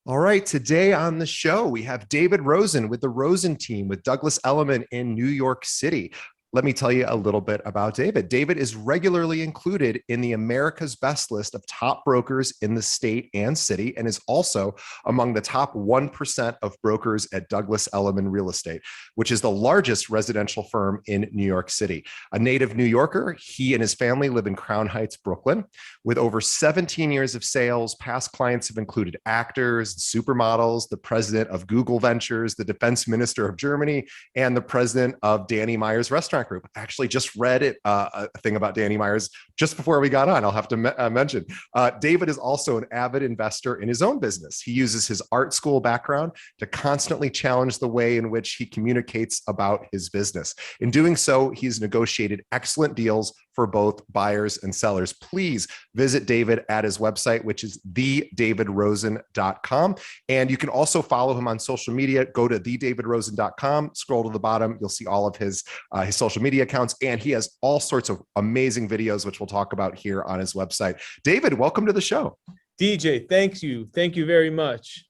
All right, today on the show, we have David Rosen with the Rosen Team with Douglas Elliman in New York City. Let me tell you a little bit about David. David is regularly included in the America's Best list of top brokers in the state and city, and is also among the top 1% of brokers at Douglas Elliman Real Estate, which is the largest residential firm in New York City. A native New Yorker, he and his family live in Crown Heights, Brooklyn. With over 17 years of sales, past clients have included actors, supermodels, the president of Google Ventures, the defense minister of Germany, and the president of Danny Meyer's Restaurant Group. I actually just read a thing about Danny Meyer's just before we got on. I'll have to mention. David is also an avid investor in his own business. He uses his art school background to constantly challenge the way in which he communicates about his business. In doing so, he's negotiated excellent deals for both buyers and sellers. Please visit David at his website, which is thedavidrosen.com. And you can also follow him on social media. Go to thedavidrosen.com, scroll to the bottom. You'll see all of his social media accounts. And he has all sorts of amazing videos, which we'll talk about here on his website. David, welcome to the show. DJ, thank you. Thank you very much.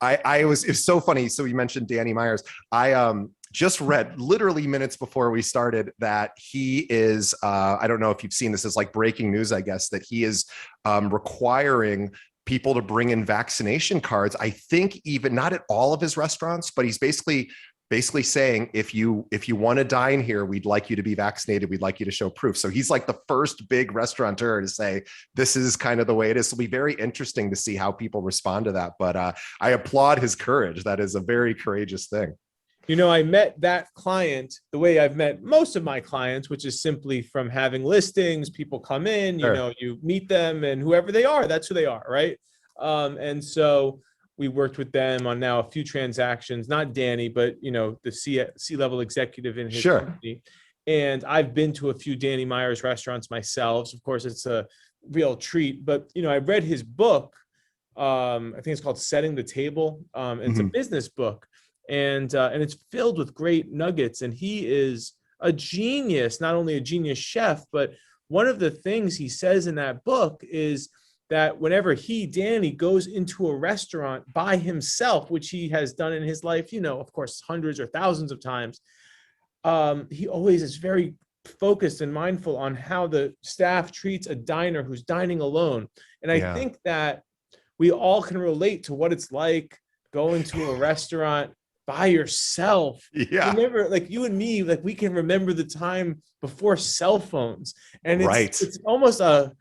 It's so funny. So you mentioned Danny Myers. I just read literally minutes before we started that he is, I don't know if you've seen this as like breaking news, I guess, that he is requiring people to bring in vaccination cards. I think even not at all of his restaurants, but he's basically saying, if you want to dine here, we'd like you to be vaccinated. We'd like you to show proof. So he's like the first big restaurateur to say, this is kind of the way it is. It'll be very interesting to see how people respond to that. But I applaud his courage. That is a very courageous thing. You know, I met that client the way I've met most of my clients, which is simply from having listings. People come in, you know, you meet them, and whoever they are, that's who they are, right? And so we worked with them on now a few transactions, not Danny, but, you know, the C-level executive in his company. And I've been to a few Danny Meyer's restaurants myself. Of course, it's a real treat. But, you know, I read his book. I think it's called Setting the Table. It's a business book. And it's filled with great nuggets. And he is a genius, not only a genius chef, but one of the things he says in that book is that whenever Danny goes into a restaurant by himself, which he has done in his life, you know, of course, hundreds or thousands of times, he always is very focused and mindful on how the staff treats a diner who's dining alone. And I think that we all can relate to what it's like going to a restaurant by yourself. Remember, like you and me, like we can remember the time before cell phones, and it's almost a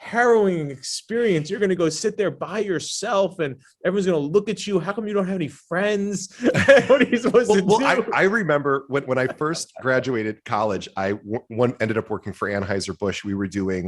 harrowing experience. You're going to go sit there by yourself and everyone's going to look at you. How come you don't have any friends? What are you supposed to do? I remember when I first graduated college, I ended up working for Anheuser-Busch.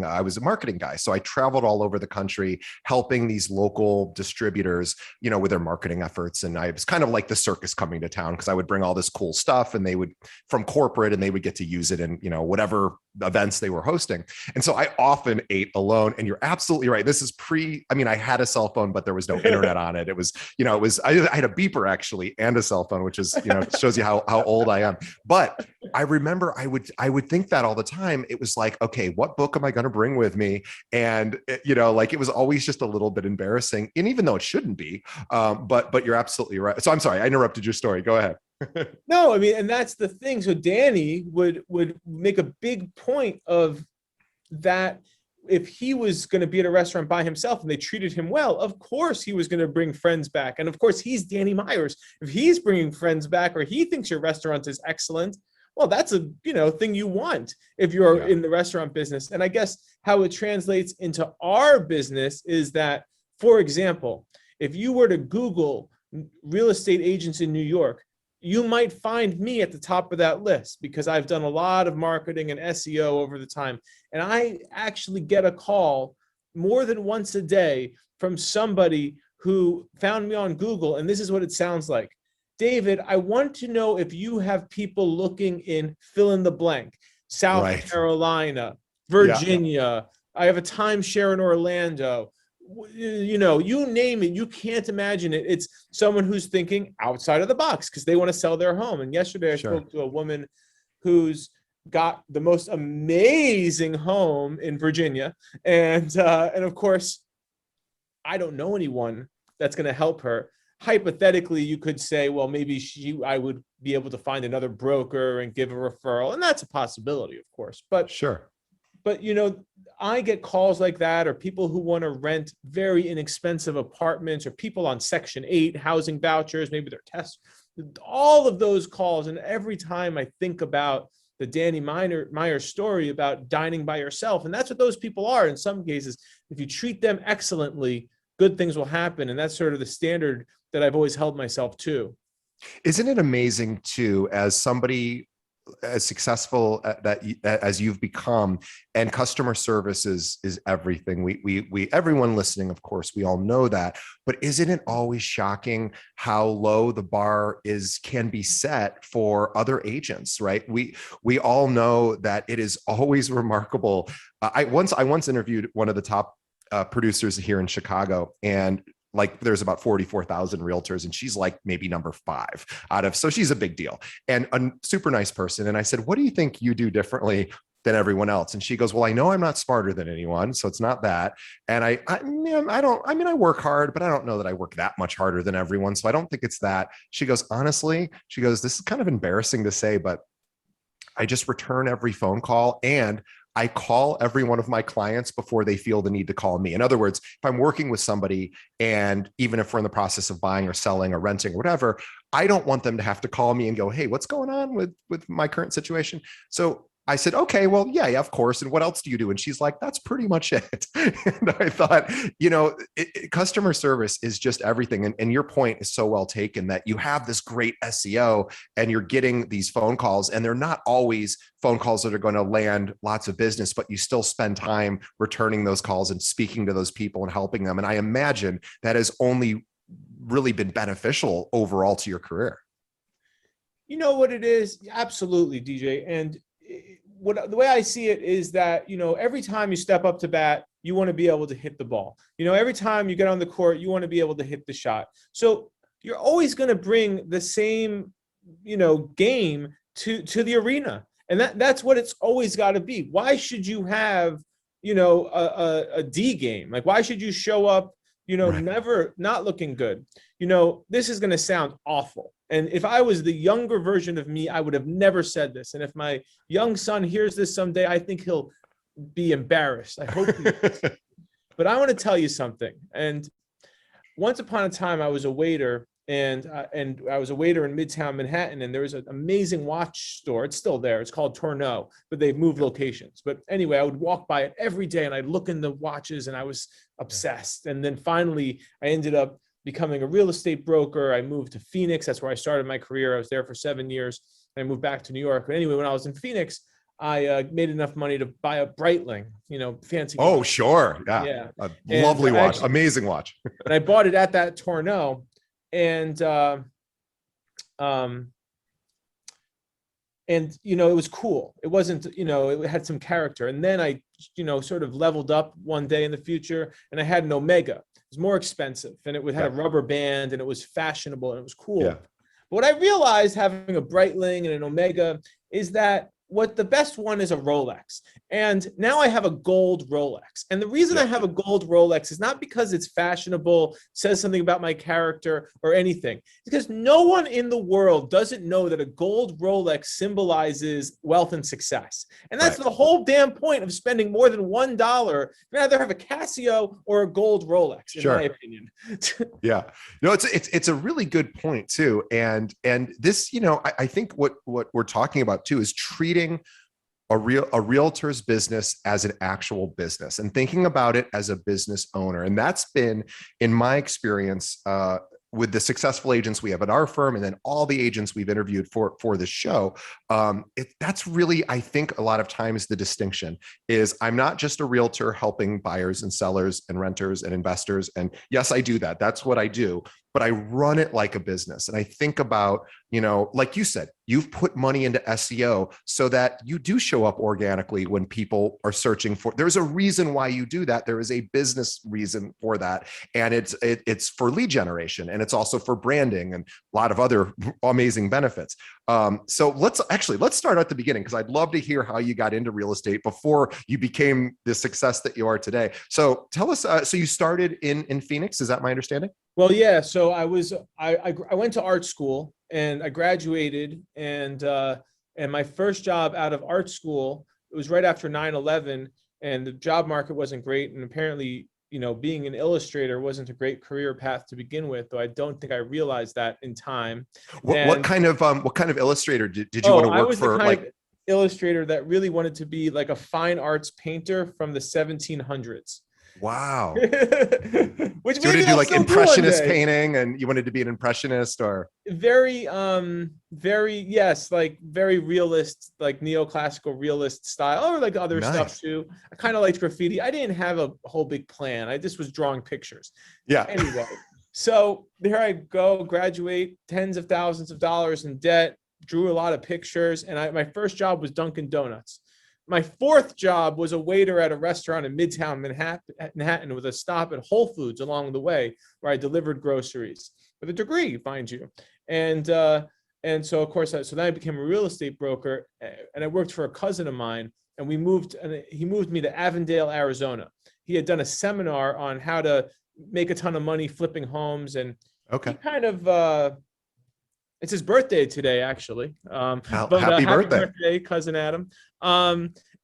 I was a marketing guy. So I traveled all over the country helping these local distributors, you know, with their marketing efforts. And I was kind of like the circus coming to town because I would bring all this cool stuff and they would from corporate and they would get to use it in, you know, whatever events they were hosting. And so I often ate alone. And you're absolutely right. This is I had a cell phone, but there was no internet on it. It was, you know, I had a beeper actually and a cell phone, which is, you know, shows you how old I am. But I remember I would think that all the time. It was like, okay, what book am I going to bring with me? And, you know, like it was always just a little bit embarrassing. And even though it shouldn't be, but you're absolutely right. So I'm sorry, I interrupted your story. Go ahead. No, I mean, and that's the thing. So Danny would make a big point of that. If he was going to be at a restaurant by himself and they treated him well, of course he was going to bring friends back. And of course he's Danny Myers. If he's bringing friends back or he thinks your restaurant is excellent, well, that's a, you know, thing you want if you're in the restaurant business. And I guess how it translates into our business is that, for example, if you were to Google real estate agents in New York, you might find me at the top of that list because I've done a lot of marketing and SEO over the time. And I actually get a call more than once a day from somebody who found me on Google. And this is what it sounds like. David, I want to know if you have people looking in fill in the blank, South Carolina, Virginia. I have a timeshare in Orlando. You know, you name it, you can't imagine it. It's someone who's thinking outside of the box because they want to sell their home. And yesterday I spoke to a woman who's got the most amazing home in Virginia. And of course, I don't know anyone that's going to help her. Hypothetically, you could say, well, maybe I would be able to find another broker and give a referral. And that's a possibility, of course. But Sure. But, you know, I get calls like that, or people who want to rent very inexpensive apartments, or people on Section 8 housing vouchers, maybe they're test, all of those calls. And every time I think about the Danny Meyer story about dining by yourself, and that's what those people are. In some cases, if you treat them excellently, good things will happen. And that's sort of the standard that I've always held myself to. Isn't it amazing too, as somebody as successful as you've become, and customer service is everything. We everyone listening, of course, we all know that, but isn't it always shocking how low the bar can be set for other agents, right? We all know that it is always remarkable. I once interviewed one of the top producers here in Chicago, and like there's about 44,000 realtors, and she's like maybe number 5 out of, so she's a big deal and a super nice person. And I said, what do you think you do differently than everyone else? And she goes, well, I know I'm not smarter than anyone, so it's not that. And I work hard, but I don't know that I work that much harder than everyone. So I don't think it's that. She goes, honestly, she goes, this is kind of embarrassing to say, but I just return every phone call, and I call every one of my clients before they feel the need to call me. In other words, if I'm working with somebody, and even if we're in the process of buying or selling or renting or whatever, I don't want them to have to call me and go, hey, what's going on with my current situation? So I said, okay, well, yeah, of course. And what else do you do? And she's like, that's pretty much it. And I thought, customer service is just everything. And your point is so well taken, that you have this great SEO and you're getting these phone calls, and they're not always phone calls that are going to land lots of business, but you still spend time returning those calls and speaking to those people and helping them. And I imagine that has only really been beneficial overall to your career. You know what it is? Absolutely, DJ. And the way I see it is that, every time you step up to bat, you want to be able to hit the ball. Every time you get on the court, you want to be able to hit the shot. So you're always going to bring the same, game to the arena. And that's what it's always got to be. Why should you have, a D game? Like, why should you show up, right, never not looking good? This is going to sound awful. And if I was the younger version of me, I would have never said this. And if my young son hears this someday, I think he'll be embarrassed. I hope he is. But I want to tell you something. And once upon a time, I was a waiter, and I was a waiter in Midtown Manhattan, and there was an amazing watch store. It's still there. It's called Tourneau, but they've moved locations. But anyway, I would walk by it every day, and I'd look in the watches, and I was obsessed. And then finally, I ended up becoming a real estate broker. I moved to Phoenix. That's where I started my career. I was there for 7 years. And I moved back to New York. But anyway, when I was in Phoenix, I made enough money to buy a Breitling, fancy. Oh, watch. Sure. Yeah. A lovely watch. Amazing watch. And I bought it at that Tourneau. And it was cool. It wasn't, it had some character. And then I, sort of leveled up one day in the future, and I had an Omega. It was more expensive, and it had a rubber band, and it was fashionable, and it was cool. Yeah. But what I realized, having a Breitling and an Omega, is that what the best one is a Rolex. And now I have a gold Rolex. And the reason I have a gold Rolex is not because it's fashionable, says something about my character or anything. It's because no one in the world doesn't know that a gold Rolex symbolizes wealth and success. And that's the whole damn point of spending more than $1. You'd rather have a Casio or a gold Rolex, in my opinion. Yeah. No, it's a really good point too. And this, I think what we're talking about too is treating a realtor's business as an actual business and thinking about it as a business owner. And that's been, in my experience, with the successful agents we have at our firm, and then all the agents we've interviewed for this show, that's really, I think, a lot of times the distinction is, I'm not just a realtor helping buyers and sellers and renters and investors. And yes, I do that. That's what I do. But I run it like a business. And I think about, like you said, you've put money into SEO so that you do show up organically when people are searching for. There's a reason why you do that. There is a business reason for that. And it's for lead generation, and it's also for branding and a lot of other amazing benefits. So let's start at the beginning, because I'd love to hear how you got into real estate before you became the success that you are today. So tell us, so you started in Phoenix, is that my understanding? Well, yeah. So I went to art school and I graduated, and my first job out of art school, it was right after 9/11, and the job market wasn't great, and apparently, being an illustrator wasn't a great career path to begin with, though I don't think I realized that in time. What And kind of illustrator did you want oh, to I work was the for? kind of Like, illustrator that really wanted to be like a fine arts painter from the 1700s. wow. Which So you maybe wanted to do I'll like still do one impressionist day. painting, and you wanted to be an impressionist, or Very yes, like very realist, like neoclassical realist style, or like other stuff nice. too. I kind of liked graffiti. I didn't have a whole big plan. I just was drawing pictures. Yeah. Anyway, so there I go, graduate, tens of thousands of dollars in debt, drew a lot of pictures, and my first job was Dunkin' Donuts. My fourth job was a waiter at a restaurant in Midtown Manhattan with a stop at Whole Foods along the way, where I delivered groceries with a degree, mind you. And and so of course, so then I became a real estate broker, and I worked for a cousin of mine, and he moved me to Avondale, Arizona. He had done a seminar on how to make a ton of money flipping homes, and he Okay. kind of it's his birthday today, actually. But Happy happy birthday. birthday, cousin Adam.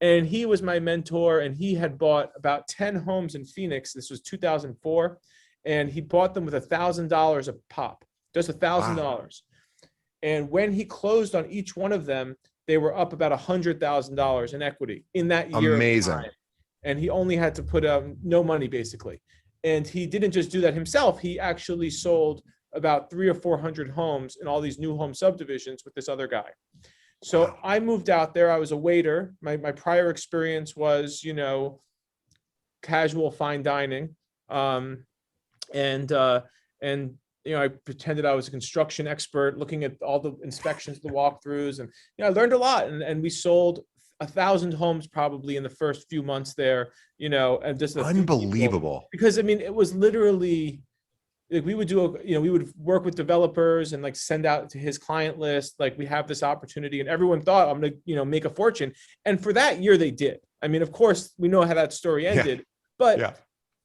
And he was my mentor, and he had bought about 10 homes in Phoenix. This was 2004, and he bought them with $1,000 a pop, just Wow. $1,000. And when he closed on each one of them, they were up about $100,000 in equity in that year of Amazing. time. And he only had to put no money, basically. And he didn't just do that himself. He actually sold about 300 or 400 homes in all these new home subdivisions with this other guy. So Wow. I moved out there. I was a waiter. My prior experience was, casual fine dining. Um, and and I pretended I was a construction expert, looking at all the inspections, the walkthroughs, and I learned a lot. And we sold 1,000 homes probably in the first few months there, and just a few people, Unbelievable. because I mean it was literally like we would we would work with developers and like send out to his client list, like we have this opportunity, and everyone thought I'm gonna make a fortune. And for that year they did. I mean, of course we know how that story Yeah. ended, but Yeah.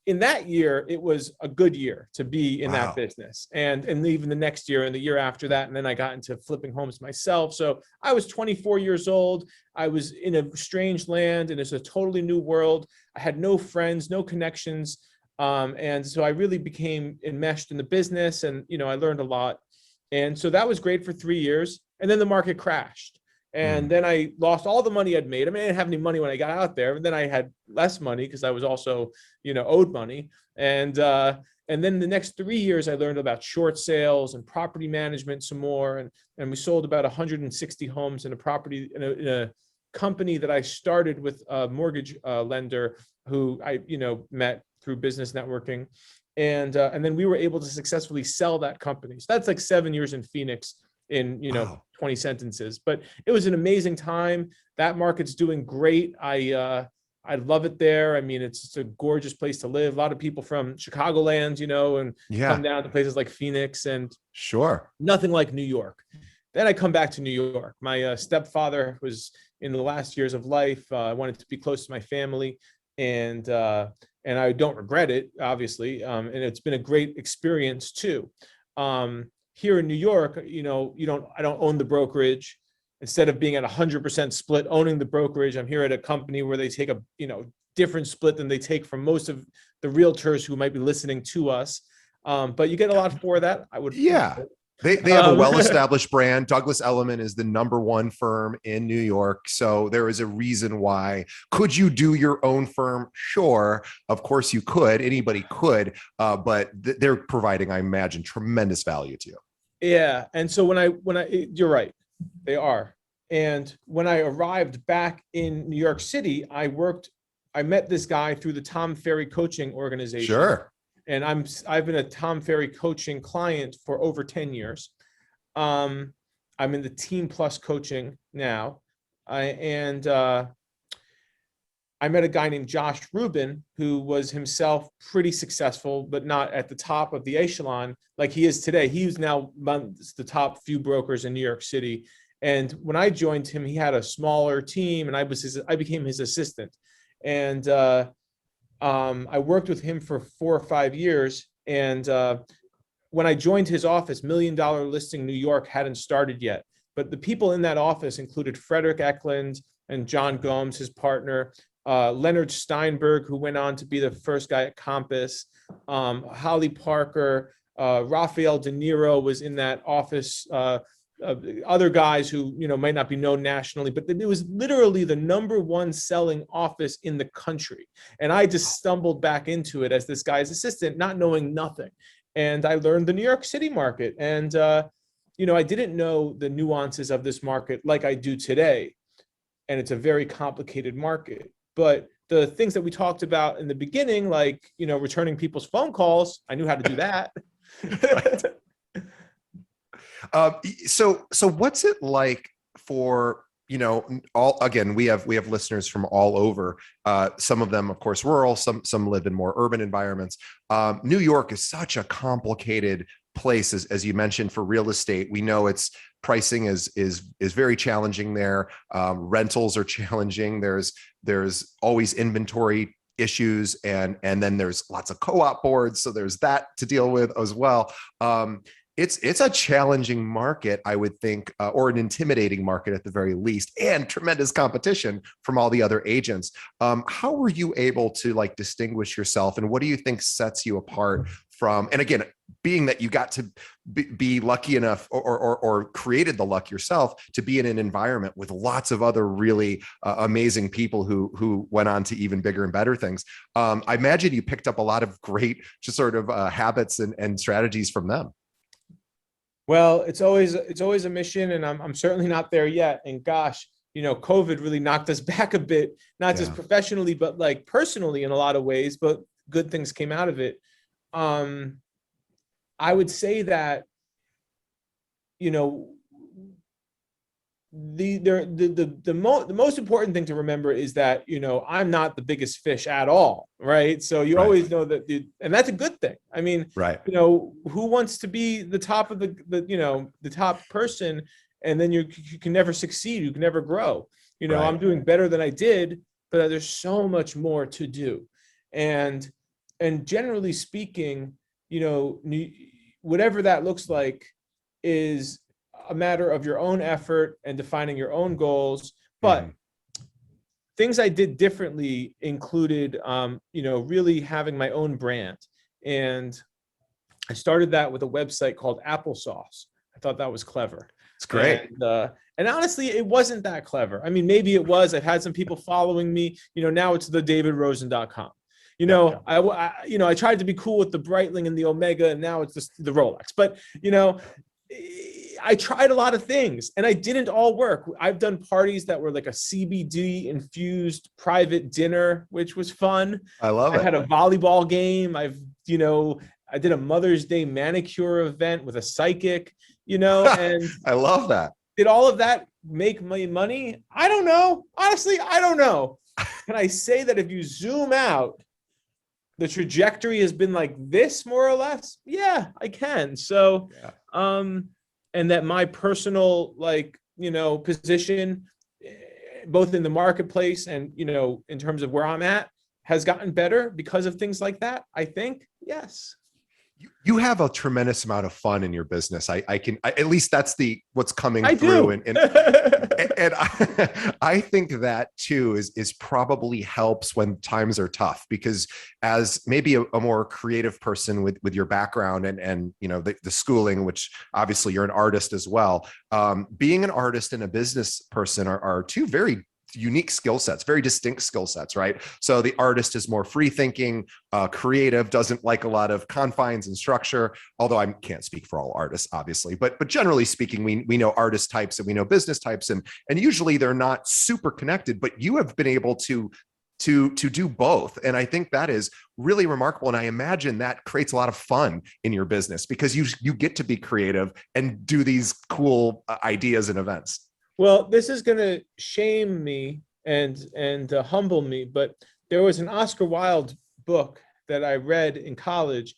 in that year it was a good year to be in that Wow. business, and even the next year and the year after that. And then I got into flipping homes myself. So I was 24 years old. I was in a strange land, and it's a totally new world. I had no friends, no connections, and so I really became enmeshed in the business, and I learned a lot. And so that was great for 3 years, and then the market crashed. And Mm. then I lost all the money I'd made. I mean, I didn't have any money when I got out there, and then I had less money because I was also, owed money. And then the next 3 years, I learned about short sales and property management some more, and we sold about 160 homes in a property in a company that I started with a mortgage lender who I met through business networking, and then we were able to successfully sell that company. So that's like 7 years in Phoenix in Wow. 20 sentences. But it was an amazing time. That market's doing great. I love it there. I mean, it's just a gorgeous place to live. A lot of people from Chicagoland, and come Yeah. down to places like Phoenix, and Sure. nothing like New York. Then I come back to New York. My stepfather was in the last years of life. I wanted to be close to my family, and I don't regret it, obviously. And it's been a great experience too. Here in New York, I don't own the brokerage. Instead of being at 100% split owning the brokerage, I'm here at a company where they take a different split than they take from most of the realtors who might be listening to us. But you get a lot for that, I would Yeah. hope. They have a Um, well-established brand. Douglas Elliman is the number one firm in New York. So there is a reason why. Could you do your own firm? Sure. Of course you could. Anybody could. But they're providing, I imagine, tremendous value to you. yeah. And so you're right, they are. And when I arrived back in New York City, I met this guy through the Tom Ferry coaching organization. Sure. And I've been a Tom Ferry coaching client for over 10 years. Um, I'm in the Team Plus coaching now. And I met a guy named Josh Rubin, who was himself pretty successful, but not at the top of the echelon like he is today. He's now amongst the top few brokers in New York City. And when I joined him, he had a smaller team, and I became his assistant. And I worked with him for 4 or 5 years, and when I joined his office, $1 Million Listing New York hadn't started yet. But the people in that office included Frederick Eklund and John Gomes, his partner, Leonard Steinberg, who went on to be the first guy at Compass, Holly Parker, Rafael De Niro was in that office, other guys who, might not be known nationally, but it was literally the #1 selling office in the country. And I just stumbled back into it as this guy's assistant, not knowing nothing. And I learned the New York City market. And, I didn't know the nuances of this market like I do today. And it's a very complicated market. But the things that we talked about in the beginning, like, returning people's phone calls, I knew how to do that. So what's it like for, again, we have listeners from all over, some of them, of course, rural, some live in more urban environments. New York is such a complicated place, as you mentioned, for real estate. We know its pricing is very challenging there. Rentals are challenging. There's always inventory issues, and then there's lots of co-op boards, so there's that to deal with as well. It's a challenging market, I would think, or an intimidating market at the very least, and tremendous competition from all the other agents. How were you able to distinguish yourself, and what do you think sets you apart from? And again, being that you got to be lucky enough, or created the luck yourself to be in an environment with lots of other really amazing people who went on to even bigger and better things. I imagine you picked up a lot of great just sort of habits and strategies from them. Well, it's always a mission, and I'm certainly not there yet. And gosh, COVID really knocked us back a bit, not just professionally, but personally in a lot of ways, but good things came out of it. I would say that, the most important thing to remember is that, I'm not the biggest fish at all, right? So you always know that, and that's a good thing. I mean, who wants to be the top of the top person, and then you can never succeed, you can never grow. I'm doing better than I did, but there's so much more to do. And generally speaking, whatever that looks like is a matter of your own effort and defining your own goals. But things I did differently included, really having my own brand. And I started that with a website called Applesauce. I thought that was clever. It's great. And honestly, it wasn't that clever. I mean, maybe it was. I've had some people following me. Now it's the davidrosen.com. I tried to be cool with the Breitling and the Omega, and now it's just the Rolex. But, I tried a lot of things, and I didn't all work. I've done parties that were like a CBD infused private dinner, which was fun. I love it. I had a volleyball game. I did a Mother's Day manicure event with a psychic, and I love that. Did all of that make me money? I don't know. Honestly, I don't know. Can I say that if you zoom out, the trajectory has been like this, more or less? Yeah, I can. So, and that my personal, position, both in the marketplace and, in terms of where I'm at, has gotten better because of things like that, I think. Yes. You have a tremendous amount of fun in your business. At least that's what's coming I through. Do. And I think that too is probably helps when times are tough, because as maybe a more creative person with your background and the schooling, which obviously you're an artist as well, being an artist and a business person are two very unique skill sets, very distinct skill sets, right? So the artist is more free thinking, creative, doesn't like a lot of confines and structure, although I can't speak for all artists, obviously, but generally speaking, we know artist types and we know business types, and usually they're not super connected, but you have been able to do both. And I think that is really remarkable. And I imagine that creates a lot of fun in your business, because you get to be creative and do these cool ideas and events. Well, this is going to shame me and humble me, but there was an Oscar Wilde book that I read in college.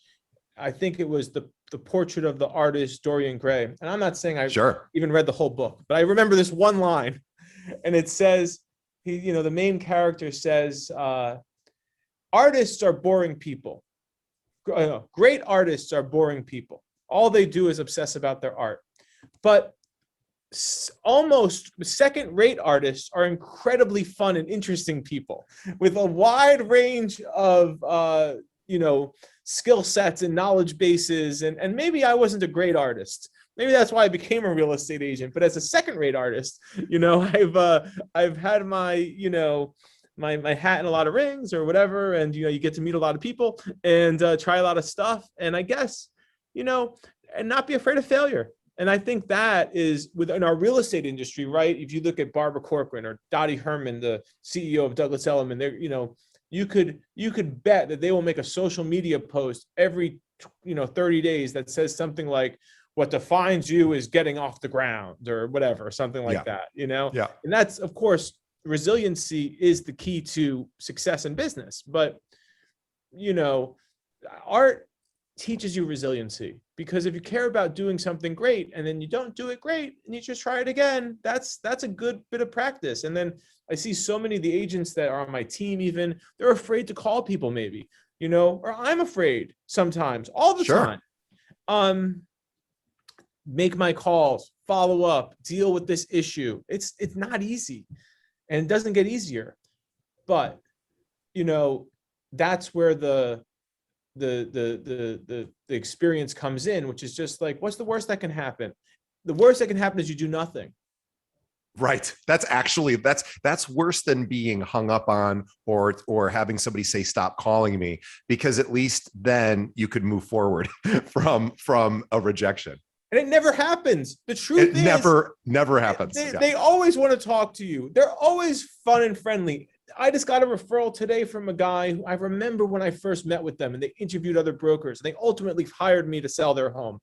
I think it was the Portrait of the Artist, Dorian Gray. And I'm not saying I even read the whole book, but I remember this one line, and it says, the main character says, artists are boring people. Great artists are boring people. All they do is obsess about their art. But almost second-rate artists are incredibly fun and interesting people with a wide range of skill sets and knowledge bases. And maybe I wasn't a great artist. Maybe that's why I became a real estate agent. But as a second-rate artist, I've had my my hat in a lot of rings or whatever, and you get to meet a lot of people and try a lot of stuff, and I guess and not be afraid of failure. And I think that is within our real estate industry, right? If you look at Barbara Corcoran or Dottie Herman, the CEO of Douglas Elliman, you could bet that they will make a social media post every 30 days that says something like, what defines you is getting off the ground or whatever, something like that, Yeah. And that's, of course, resiliency is the key to success in business. But, art teaches you resiliency, because if you care about doing something great and then you don't do it great and you just try it again, that's a good bit of practice. And then I see so many of the agents that are on my team, even they're afraid to call people, maybe, or I'm afraid sometimes, all the time. Make my calls, follow up, deal with this issue. It's not easy, and it doesn't get easier. But that's where the experience comes in, which is just like, what's the worst that can happen? The worst that can happen is you do nothing. Right. That's worse than being hung up on or having somebody say, stop calling me, because at least then you could move forward from a rejection. And it never happens. The truth is never happens. They always want to talk to you. They're always fun and friendly. I just got a referral today from a guy who I remember when I first met with them, and they interviewed other brokers. They ultimately hired me to sell their home.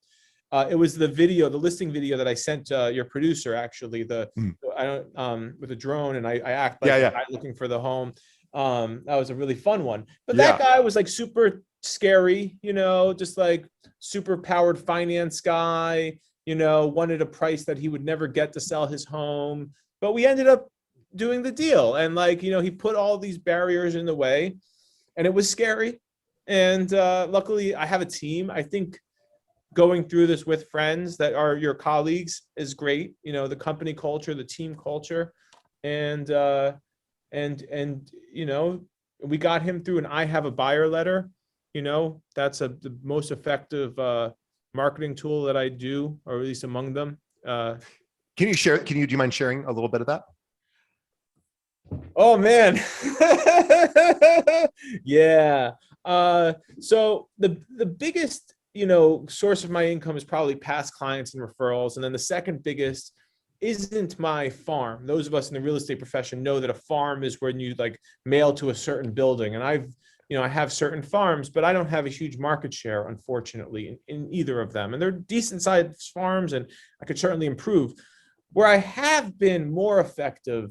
It was the listing video that I sent your producer, actually, with a drone, and I act like a guy looking for the home. That was a really fun one. But that guy was like super scary, just like super powered finance guy, wanted a price that he would never get to sell his home. But we ended up doing the deal. And he put all these barriers in the way, and it was scary. And luckily I have a team. I think going through this with friends that are your colleagues is great. The company culture, the team culture, and we got him through an I have a buyer letter. That's the most effective marketing tool that I do, or at least among them. Do you mind sharing a little bit of that? Oh man. Yeah. So the biggest, source of my income is probably past clients and referrals. And then the second biggest isn't my farm. Those of us in the real estate profession know that a farm is when you mail to a certain building. And I have certain farms, but I don't have a huge market share, unfortunately, in either of them. And they're decent sized farms, and I could certainly improve. Where I have been more effective,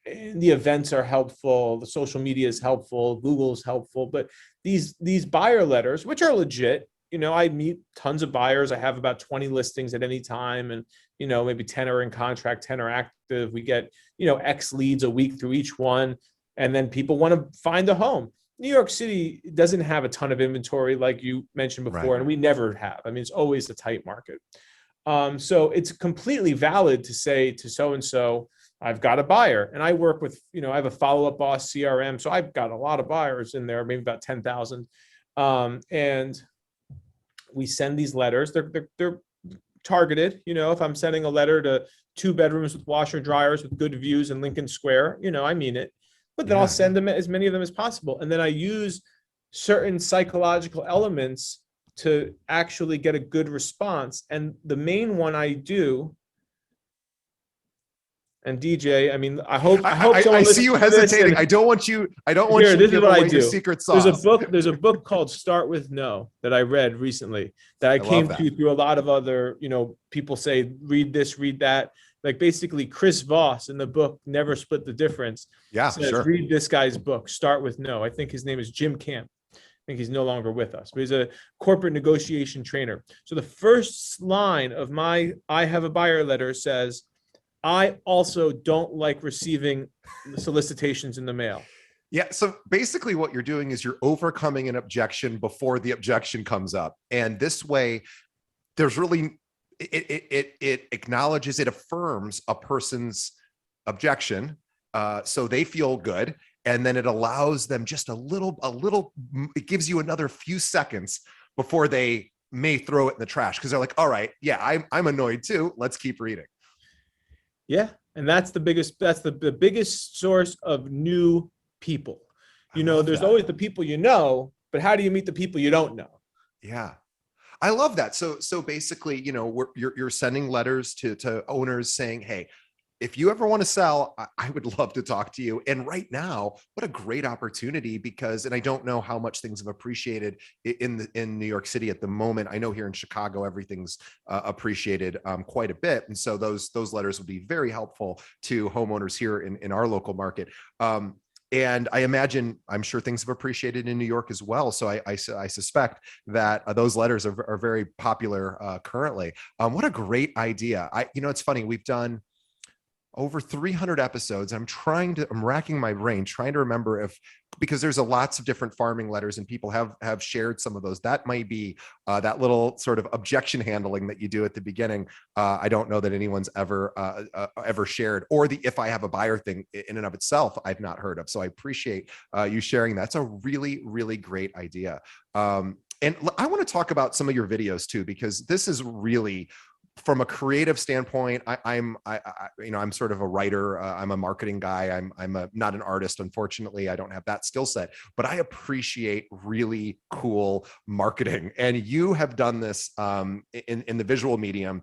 and the events are helpful, the social media is helpful, Google is helpful, but these buyer letters, which are legit, I meet tons of buyers. I have about 20 listings at any time, and maybe 10 are in contract, 10 are active. We get X leads a week through each one, and then people want to find a home. New York City doesn't have a ton of inventory, like you mentioned before, and we never have. I mean, it's always a tight market. So it's completely valid to say to so-and-so, I've got a buyer, and I work with, I have a follow-up boss CRM. So I've got a lot of buyers in there, maybe about 10,000. And we send these letters. They're targeted. If I'm sending a letter to 2 bedrooms with washer dryers with good views in Lincoln Square, I mean it, but then I'll send them as many of them as possible. And then I use certain psychological elements to actually get a good response. And the main one I do, and DJ, I mean, I hope I see you hesitating. I don't want you to give away the secret sauce. There's a book called Start With No that I read recently that I came to through a lot of other, people say, read this, read that. Like basically Chris Voss in the book, Never Split the Difference. Says, read this guy's book, Start With No. I think his name is Jim Camp. I think he's no longer with us, but he's a corporate negotiation trainer. So the first line of my I have a buyer letter says, I also don't like receiving solicitations in the mail. Yeah. So basically what you're doing is you're overcoming an objection before the objection comes up. And this way, there's really, it acknowledges, it affirms a person's objection. So they feel good. And then it allows them just it gives you another few seconds before they may throw it in the trash. Cause they're like, all right, yeah, I'm annoyed too. Let's keep reading. Yeah. And that's the biggest source of new people. There's always the people but how do you meet the people you don't know? Yeah. I love that. So basically, you're sending letters to owners saying, hey, if you ever want to sell, I would love to talk to you. And right now, what a great opportunity, because, and I don't know how much things have appreciated in New York City at the moment. I know here in Chicago, everything's appreciated quite a bit. And so those letters would be very helpful to homeowners here in our local market. And I'm sure things have appreciated in New York as well. So I suspect that those letters are very popular currently. What a great idea. It's funny. We've done over 300 episodes. I'm racking my brain, trying to remember because there's lots of different farming letters and people have shared some of those. That might be that little sort of objection handling that you do at the beginning. I don't know that anyone's ever shared, or the if I have a buyer thing in and of itself, I've not heard of. So I appreciate you sharing that. It's a really, really great idea. And I want to talk about some of your videos too, because this is really, from a creative standpoint, I'm sort of a writer. I'm a marketing guy. I'm not an artist. Unfortunately, I don't have that skill set, but I appreciate really cool marketing. And you have done this in the visual medium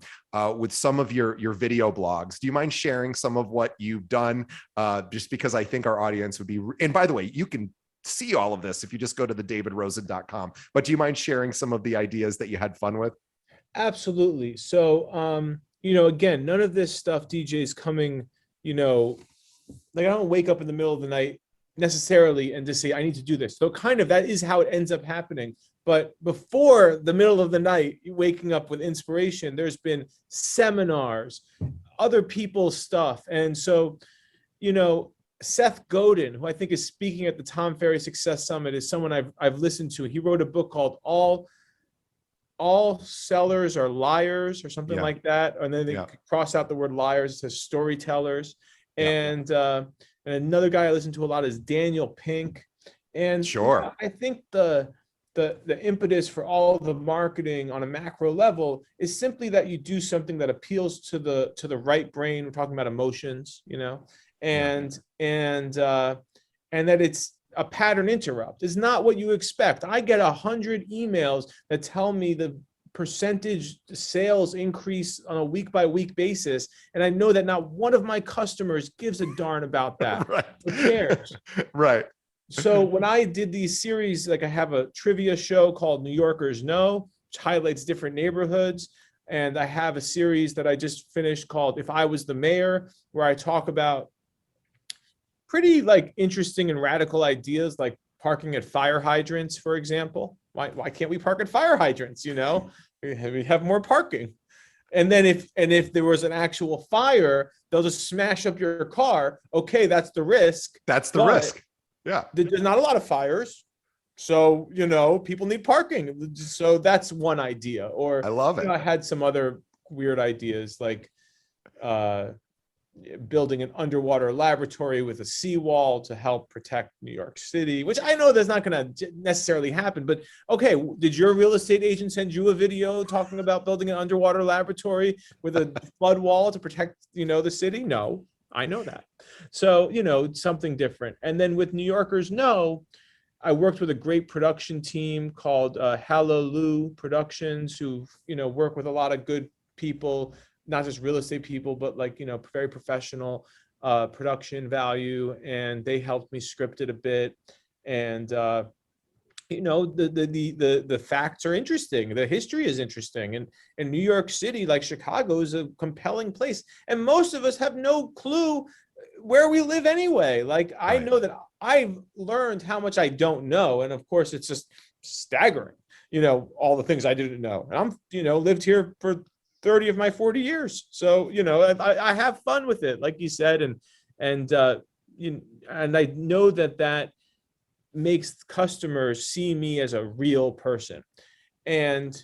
with some of your video blogs. Do you mind sharing some of what you've done? Just because I think our audience would be, and by the way, you can see all of this if you just go to the davidrosen.com, but do you mind sharing some of the ideas that you had fun with? Absolutely. So, again, none of this stuff, DJ, is coming, like I don't wake up in the middle of the night necessarily and just say, I need to do this. So kind of that is how it ends up happening. But before the middle of the night, waking up with inspiration, there's been seminars, other people's stuff. And so, Seth Godin, who I think is speaking at the Tom Ferry Success Summit, is someone I've listened to. He wrote a book called All Sellers Are Liars, or something like that. And then they cross out the word liars, it says storytellers. And another guy I listen to a lot is Daniel Pink. And sure, I think the impetus for all the marketing on a macro level is simply that you do something that appeals to the right brain. We're talking about emotions, and that it's a pattern interrupt. Is not what you expect. I get 100 emails that tell me the percentage sales increase on a week by week basis, and I know that not one of my customers gives a darn about that. Right. Who cares? Right. So when I did these series, like I have a trivia show called New Yorkers Know, which highlights different neighborhoods. And I have a series that I just finished called If I Was the Mayor, where I talk about pretty interesting and radical ideas, like parking at fire hydrants, for example. Why can't we park at fire hydrants? We have more parking. And then if there was an actual fire, they'll just smash up your car. Okay, that's the risk. That's the risk. Yeah. There's not a lot of fires. So, people need parking. So that's one idea. Or I love it. I had some other weird ideas, like building an underwater laboratory with a seawall to help protect New York City, which I know that's not going to necessarily happen. But okay, did your real estate agent send you a video talking about building an underwater laboratory with a flood wall to protect, the city? No, I know that. So, something different. And then with New Yorkers Know, I worked with a great production team called Hallelujah Productions, who, work with a lot of good people, not just real estate people, but very professional production value. And they helped me script it a bit. And, the facts are interesting. The history is interesting. And New York City, like Chicago, is a compelling place. And most of us have no clue where we live anyway. I know that I've learned how much I don't know. And of course, it's just staggering, all the things I didn't know. And I'm, lived here for 30 of my 40 years. So, I have fun with it, like you said. And I know that makes customers see me as a real person. And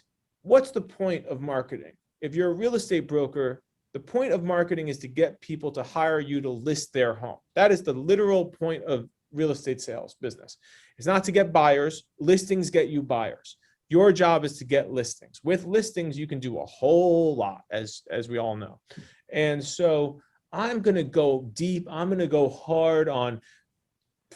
what's the point of marketing? If you're a real estate broker, the point of marketing is to get people to hire you to list their home. That is the literal point of real estate sales business. It's not to get buyers. Listings get you buyers. Your job is to get listings. With listings, you can do a whole lot, as we all know. And so I'm going to go deep. I'm going to go hard on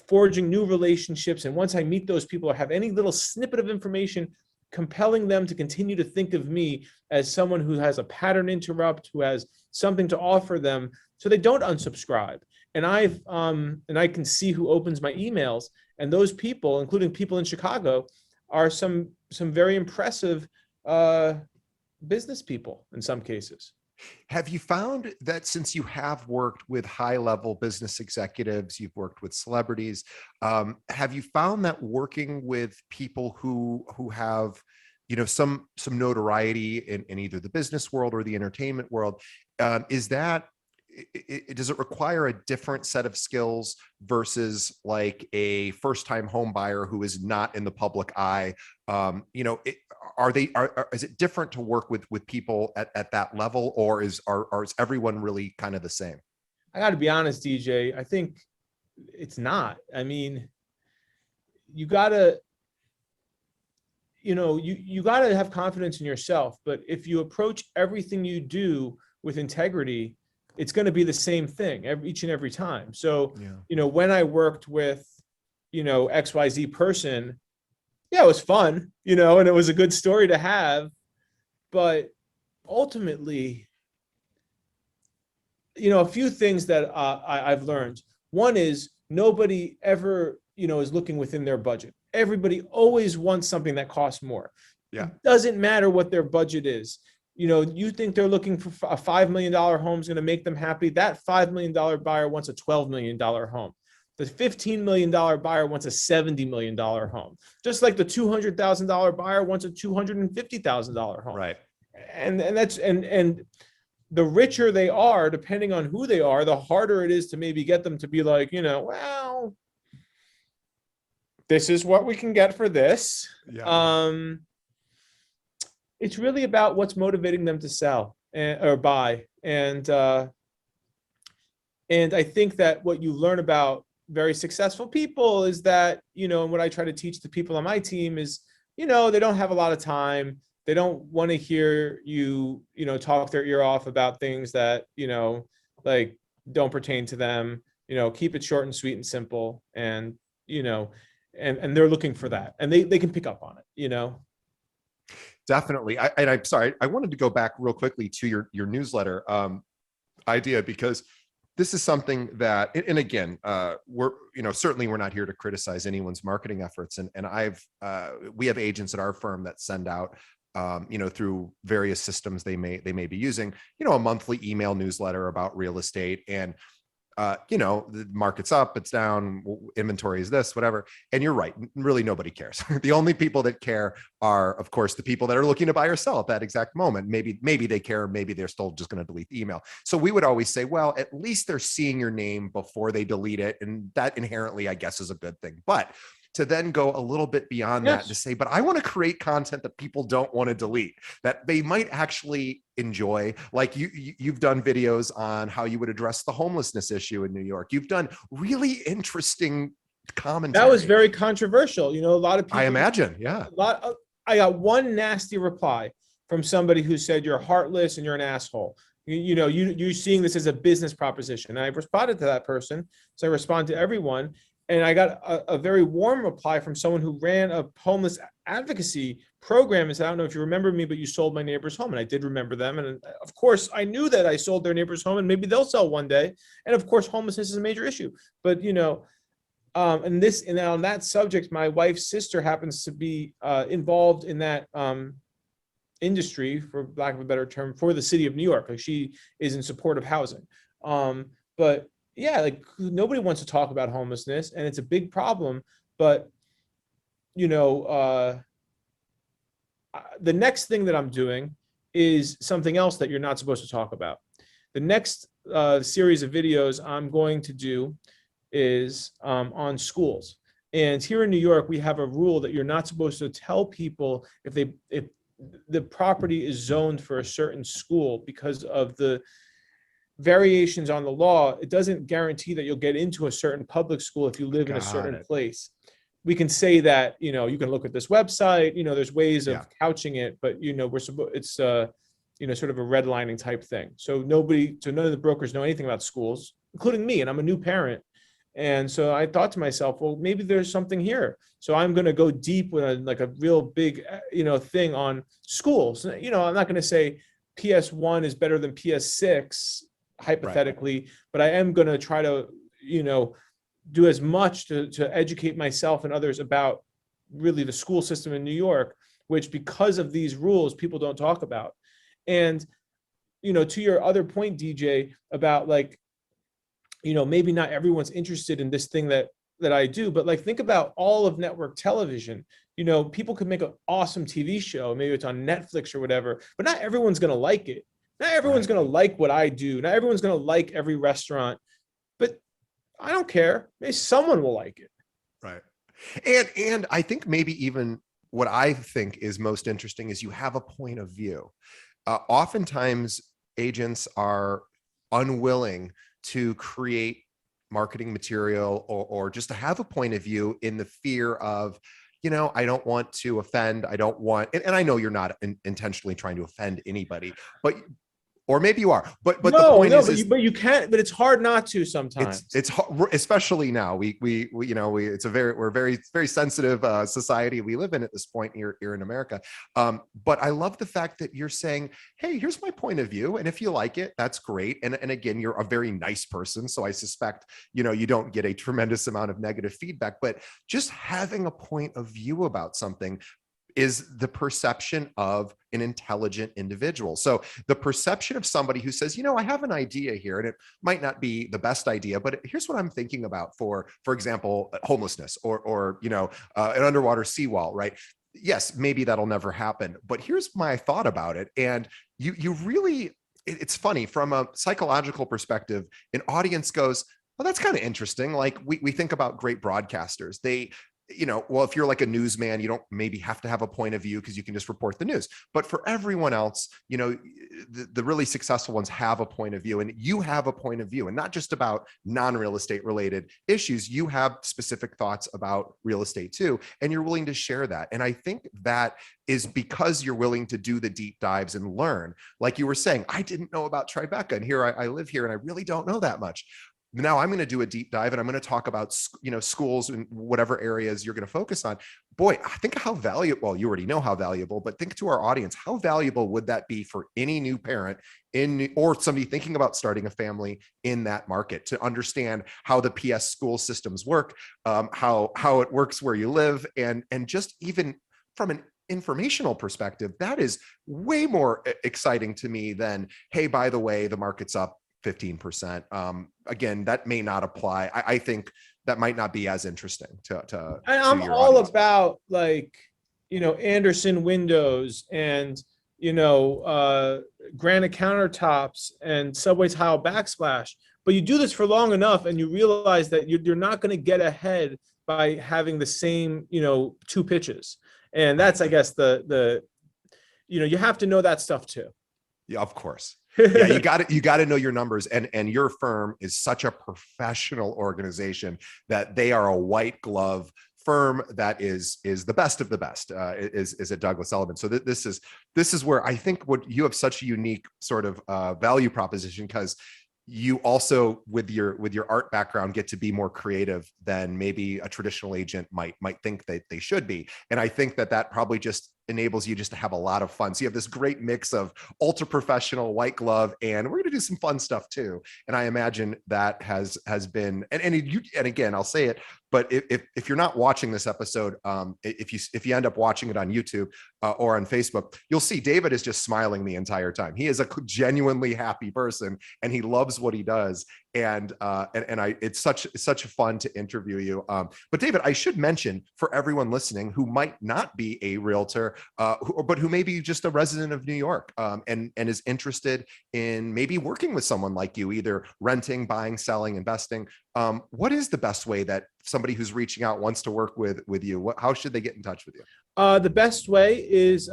forging new relationships. And once I meet those people or have any little snippet of information compelling them to continue to think of me as someone who has a pattern interrupt, who has something to offer them, so they don't unsubscribe. And I can see who opens my emails, and those people, including people in Chicago, are some very impressive business people in some cases. Have you found that since you have worked with high-level business executives, you've worked with celebrities, have you found that working with people who have, you know, some notoriety in either the business world or the entertainment world, does it require a different set of skills versus like a first-time home buyer who is not in the public eye? You know, is it different to work with people at that level, or is everyone really kind of the same? I got to be honest, DJ. I think it's not. I mean, you gotta, you gotta have confidence in yourself. But if you approach everything you do with integrity, it's going to be the same thing each and every time. So, yeah. When I worked with, XYZ person, yeah, it was fun, and it was a good story to have. But ultimately, a few things that I've learned. One is nobody ever, is looking within their budget. Everybody always wants something that costs more. Yeah. It doesn't matter what their budget is. You think they're looking for a $5 million home is going to make them happy. That $5 million buyer wants a $12 million home. The $15 million buyer wants a $70 million home. Just like the $200,000 buyer wants a $250,000 home. Right. And the richer they are, depending on who they are, the harder it is to maybe get them to be like, well, this is what we can get for this. Yeah. It's really about what's motivating them to sell or buy. And I think that what you learn about very successful people is that, and what I try to teach the people on my team is, they don't have a lot of time. They don't want to hear you, talk their ear off about things that, like don't pertain to them. Keep it short and sweet and simple. And, and they're looking for that, and they can pick up on it, Definitely. I'm sorry, I wanted to go back real quickly to your newsletter idea, because this is something that, and again, certainly we're not here to criticize anyone's marketing efforts. And we have agents at our firm that send out, through various systems they may be using, a monthly email newsletter about real estate. And the market's up, it's down, inventory is this, whatever. And you're right, really nobody cares. The only people that care are, of course, the people that are looking to buy or sell at that exact moment. Maybe they care, maybe they're still just going to delete the email. So we would always say, well, at least they're seeing your name before they delete it. And that inherently, I guess, is a good thing. But to then go a little bit beyond that, to say, but I want to create content that people don't want to delete, that they might actually enjoy. Like you've done videos on how you would address the homelessness issue in New York. You've done really interesting commentary. That was very controversial. A lot of people, I imagine. Yeah. I got one nasty reply from somebody who said, you're heartless and you're an asshole. You're seeing this as a business proposition. And I responded to that person. So I respond to everyone. And I got a very warm reply from someone who ran a homeless advocacy program and said, I don't know if you remember me, but you sold my neighbor's home. And I did remember them. And of course, I knew that I sold their neighbor's home, and maybe they'll sell one day. And of course, homelessness is a major issue. But, and on that subject, my wife's sister happens to be involved in that industry, for lack of a better term, for the city of New York. Like, she is in support of housing. But yeah, like nobody wants to talk about homelessness, and it's a big problem. But, the next thing that I'm doing is something else that you're not supposed to talk about. The next series of videos I'm going to do is on schools. And here in New York, we have a rule that you're not supposed to tell people if the property is zoned for a certain school because of the variations on the law. It doesn't guarantee that you'll get into a certain public school if you live in a certain place. We can say that, you know, you can look at this website, you know, there's ways of couching it, but you know, it's you know, sort of a redlining type thing. So none of the brokers know anything about schools, including me, and I'm a new parent. And so I thought to myself, well, maybe there's something here. So I'm going to go deep with a real big, you know, thing on schools. You know, I'm not going to say PS1 is better than PS6, hypothetically, but I am going to try to, you know, do as much to educate myself and others about really the school system in New York, which because of these rules, people don't talk about. And, you know, to your other point, DJ, about like, you know, maybe not everyone's interested in this thing that I do, but like, think about all of network television. You know, people could make an awesome TV show, maybe it's on Netflix or whatever, but not everyone's going to like it. Not everyone's going to like what I do. Not everyone's going to like every restaurant, but I don't care. Maybe someone will like it. Right. And I think maybe even what I think is most interesting is you have a point of view. Oftentimes agents are unwilling to create marketing material or just to have a point of view in the fear of, you know, I don't want to offend. I don't want, and I know you're not intentionally trying to offend anybody, but or maybe you are, but no, the point is, but you can't. But it's hard not to sometimes. It's hard, especially now. We you know, we're very sensitive society we live in at this point here in America. But I love the fact that you're saying, hey, here's my point of view, and if you like it, that's great. And again, you're a very nice person, so I suspect, you know, you don't get a tremendous amount of negative feedback. But just having a point of view about something is the perception of an intelligent individual. So the perception of somebody who says, you know, I have an idea here, and it might not be the best idea, but here's what I'm thinking about for example, homelessness or you know, an underwater seawall, right? Yes, maybe that'll never happen, but here's my thought about it. And you really, it's funny from a psychological perspective, an audience goes, well, that's kind of interesting. Like we think about great broadcasters. They, you know, well, if you're like a newsman, you don't maybe have to have a point of view because you can just report the news. But for everyone else, you know, the really successful ones have a point of view, and you have a point of view, and not just about non-real estate related issues. You have specific thoughts about real estate too, and you're willing to share that. And I think that is because you're willing to do the deep dives and learn. Like you were saying, I didn't know about Tribeca, and here I live here, and I really don't know that much. Now I'm going to do a deep dive, and I'm going to talk about, you know, schools and whatever areas you're going to focus on. Boy, I think how valuable, well, you already know how valuable, but think to our audience, how valuable would that be for any new parent or somebody thinking about starting a family in that market to understand how the PS school systems work, how it works where you live, and just even from an informational perspective, that is way more exciting to me than, hey, by the way, the market's up 15%. Again, that may not apply. I think that might not be as interesting to I'm your all audience. about, like, you know, Anderson windows and, you know, granite countertops and subway tile backsplash. But you do this for long enough and you realize that you're not going to get ahead by having the same, you know, two pitches. And that's, I guess, the you know, you have to know that stuff too. Yeah, of course. Yeah, you got to know your numbers, and your firm is such a professional organization that they are a white glove firm that is the best of the best, is at Douglas Elliman. So this is where I think what you have such a unique sort of value proposition, because you also, with your art background, get to be more creative than maybe a traditional agent might think that they should be. And I think that probably just enables you just to have a lot of fun. So you have this great mix of ultra professional, white glove, and we're going to do some fun stuff too. And I imagine that has been, and again, I'll say it, but if you're not watching this episode, if you end up watching it on YouTube or on Facebook, you'll see David is just smiling the entire time. He is a genuinely happy person, and he loves what he does. And it's such fun to interview you. But David, I should mention for everyone listening who might not be a realtor, but who may be just a resident of New York, and is interested in maybe working with someone like you, either renting, buying, selling, investing. What is the best way that somebody who's reaching out wants to work with you? How should they get in touch with you? The best way is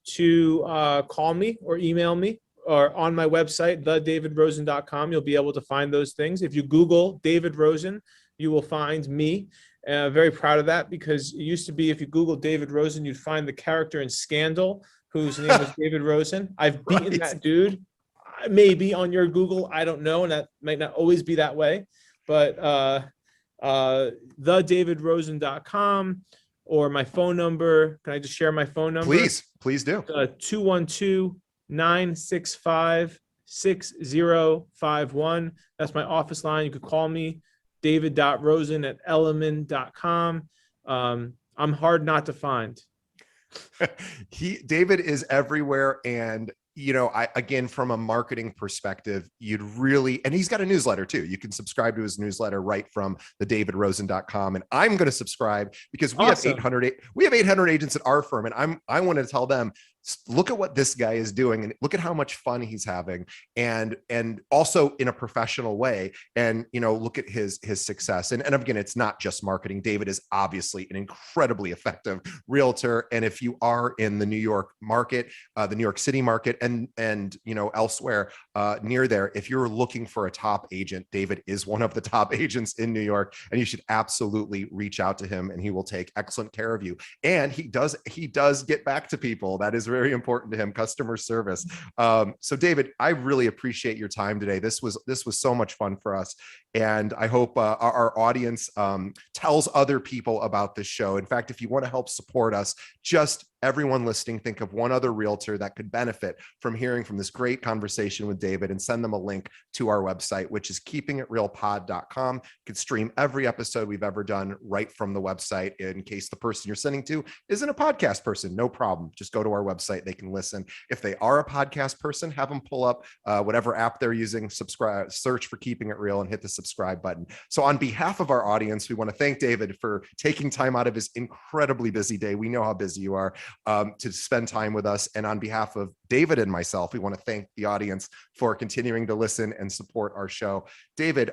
to call me or email me, or on my website, thedavidrosen.com. You'll be able to find those things. If you Google David Rosen, you will find me. Very proud of that, because it used to be if you Google David Rosen, you'd find the character in Scandal, whose name was David Rosen. I've beaten that dude, maybe on your Google, I don't know, and that might not always be that way, but thedavidrosen.com, or my phone number. Can I just share my phone number? Please do. 212-965-6051. That's my office line. You could call me, david.rosen@elliman.com. I'm hard not to find. David is everywhere. And again, from a marketing perspective, you'd really, and he's got a newsletter too. You can subscribe to his newsletter right from thedavidrosen.com. And I'm going to subscribe because we have 800 agents at our firm. And I want to tell them, look at what this guy is doing and look at how much fun he's having, and also in a professional way, and look at his success. And again, it's not just marketing. David is obviously an incredibly effective realtor. And if you are in the New York market, the New York City market, and elsewhere near there, if you're looking for a top agent, David is one of the top agents in New York, and you should absolutely reach out to him, and he will take excellent care of you. And he does get back to people. That is very important to him, customer service. So David, I really appreciate your time today. This was so much fun for us. And I hope our audience tells other people about this show. In fact, if you want to help support us, just everyone listening, think of one other realtor that could benefit from hearing from this great conversation with David, and send them a link to our website, which is keepingitrealpod.com. You can stream every episode we've ever done right from the website. In case the person you're sending to isn't a podcast person, no problem. Just go to our website. They can listen. If they are a podcast person, have them pull up whatever app they're using, subscribe, search for Keeping It Real, and hit the subscribe button. So on behalf of our audience, we want to thank David for taking time out of his incredibly busy day. We know how busy you are, to spend time with us. And on behalf of David and myself, we want to thank the audience for continuing to listen and support our show. David,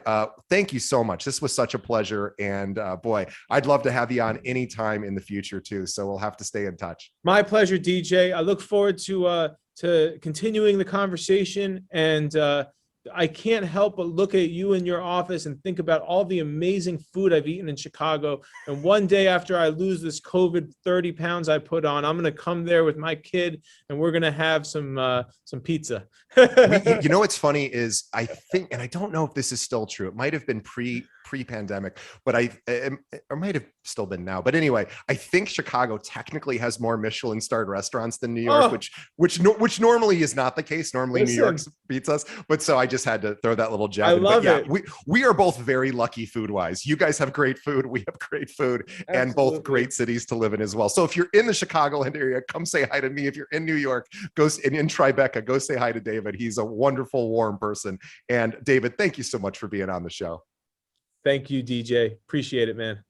thank you so much. This was such a pleasure. And boy, I'd love to have you on anytime in the future too. So we'll have to stay in touch. My pleasure, DJ. I look forward to continuing the conversation. And I can't help but look at you in your office and think about all the amazing food I've eaten in Chicago. And one day after I lose this COVID 30 pounds I put on, I'm going to come there with my kid, and we're going to have some pizza. What's funny is, I think, and I don't know if this is still true, it might have been pre-pandemic, but or might have still been now. But anyway, I think Chicago technically has more Michelin-starred restaurants than New York, which normally is not the case. Normally New York beats us. But so I just had to throw that little jab. I love it. We are both very lucky food-wise. You guys have great food. We have great food. Absolutely. And both great cities to live in as well. So if you're in the Chicagoland area, come say hi to me. If you're in New York, go in Tribeca, go say hi to David. He's a wonderful, warm person. And David, thank you so much for being on the show. Thank you, DJ. Appreciate it, man.